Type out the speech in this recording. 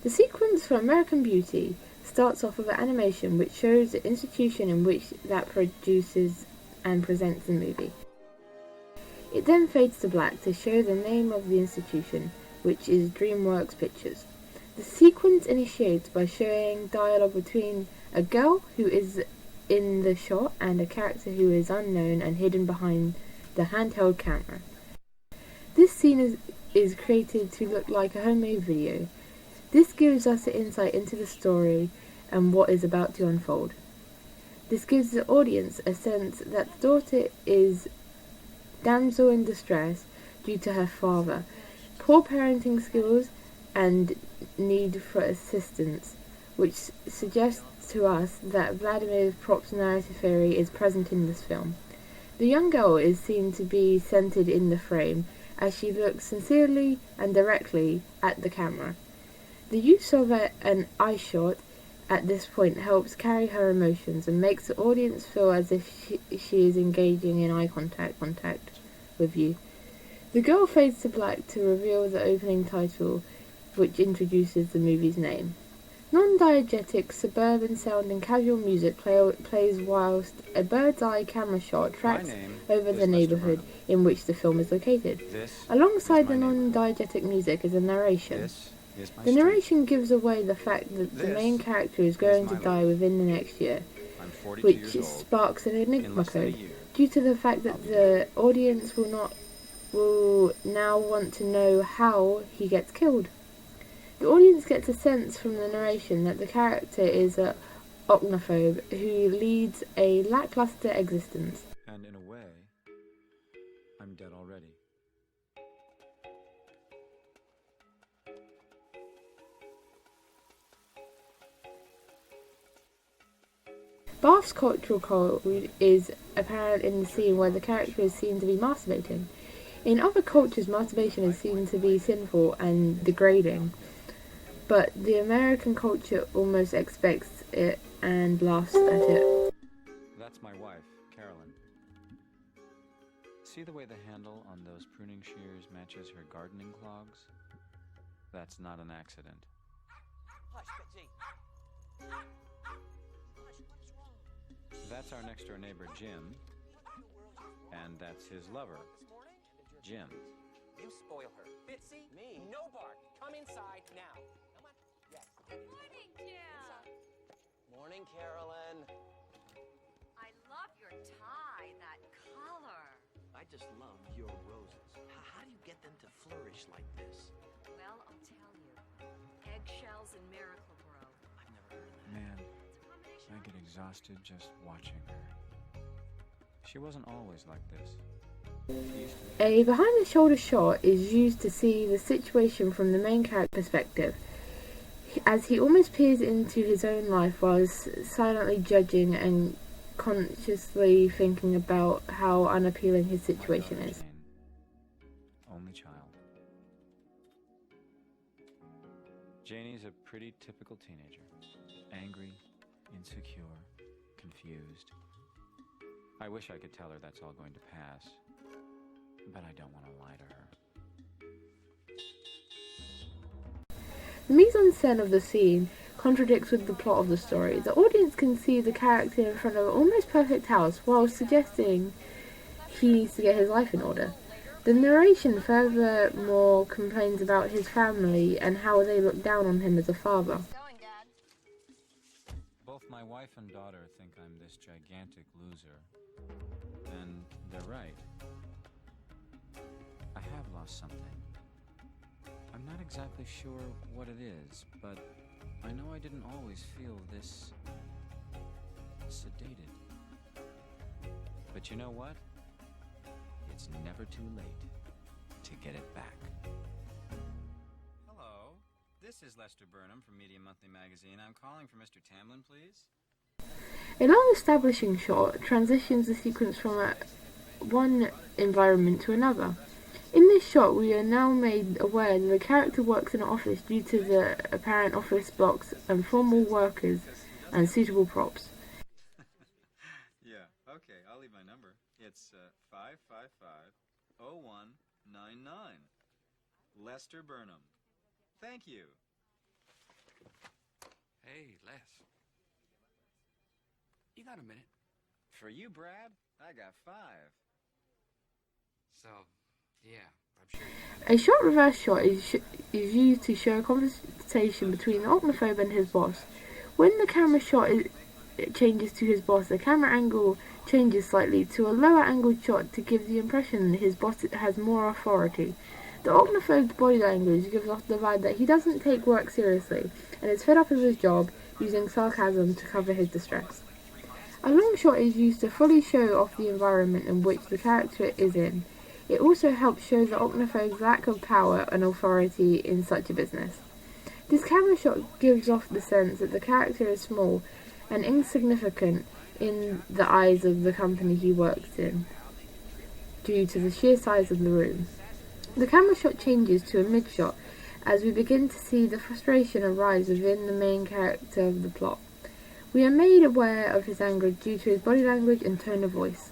The sequence for American Beauty starts off with an animation which shows the institution in which that produces and presents the movie. It then fades to black to show the name of the institution, which is DreamWorks Pictures. The sequence initiates by showing dialogue between a girl who is in the shot and a character who is unknown and hidden behind the handheld camera. This scene is created to look like a homemade video. This gives us an insight into the story and what is about to unfold. This gives the audience a sense that the daughter is damsel in distress due to her father, poor parenting skills, and need for assistance, which suggests to us that Vladimir Prop's narrative theory is present in this film. The young girl is seen to be centered in the frame as she looks sincerely and directly at the camera. The use of an eye shot at this point helps carry her emotions and makes the audience feel as if she is engaging in eye contact with you. The girl fades to black to reveal the opening title, which introduces the movie's name. Non-diegetic, suburban-sounding casual music plays whilst a bird's-eye camera shot tracks over the neighbourhood in which the film is located. Alongside the non-diegetic music is a narration. The narration gives away the fact that the main character is going to die within the next year, which sparks an enigma code, due to the fact that the audience will now want to know how he gets killed. The audience gets a sense from the narration that the character is an arachnophobe who leads a lackluster existence. And in a way, I'm dead already. Bath's cultural code is apparent in the scene where the character is seen to be masturbating. In other cultures, masturbation is seen to be sinful and degrading, but the American culture almost expects it and laughs at it. That's my wife, Carolyn. See the way the handle on those pruning shears matches her gardening clogs? That's not an accident. Hush, Betsy. Hush, what is wrong? That's our next-door neighbor, Jim, and that's his lover, Jim. You spoil her. Bitsy, me? No bark. Come inside now. Come on. Yes. Morning, Jim. Morning, Carolyn. I love your tie, that color. I just love your roses. How do you get them to flourish like this? Well, I'll tell you. Eggshells and Miracle Grow. I've never heard of that. Man, It's a combination I get exhausted just watching her. She wasn't always like this. A behind-the-shoulder shot is used to see the situation from the main character's perspective, as he almost peers into his own life while silently judging and consciously thinking about how unappealing his situation is. Only child. Janie's a pretty typical teenager. Angry, insecure, confused. I wish I could tell her that's all going to pass, but I don't want to lie to her. The mise-en-scène of the scene contradicts with the plot of the story. The audience can see the character in front of an almost perfect house while suggesting he needs to get his life in order. The narration furthermore complains about his family and how they look down on him as a father. going, Dad. Both my wife and daughter think I'm this gigantic loser, and they're right. I have lost something. I'm not exactly sure what it is, but I know I didn't always feel this sedated. But you know what? It's never too late to get it back. Hello, this is Lester Burnham from Media Monthly Magazine. I'm calling for Mr. Tamlin, please. A long establishing shot transitions the sequence from one environment to another. In this shot, we are now made aware that the character works in an office due to the apparent office blocks and formal workers and suitable props. Yeah, okay, I'll leave my number. It's 555-0199. Lester Burnham. Thank you. Hey, Les. You got a minute? For you, Brad, I got 5. So, yeah, I'm sure. A short reverse shot is used to show a conversation between the octophobe and his boss. When the camera shot changes to his boss, the camera angle changes slightly to a lower angled shot to give the impression that his boss has more authority. The octophobe's body language gives off the vibe that he doesn't take work seriously and is fed up with his job, using sarcasm to cover his distress. A long shot is used to fully show off the environment in which the character is in. It also helps show the octophobe's lack of power and authority in such a business. This camera shot gives off the sense that the character is small and insignificant in the eyes of the company he works in, due to the sheer size of the room. The camera shot changes to a mid-shot as we begin to see the frustration arise within the main character of the plot. We are made aware of his anger due to his body language and tone of voice.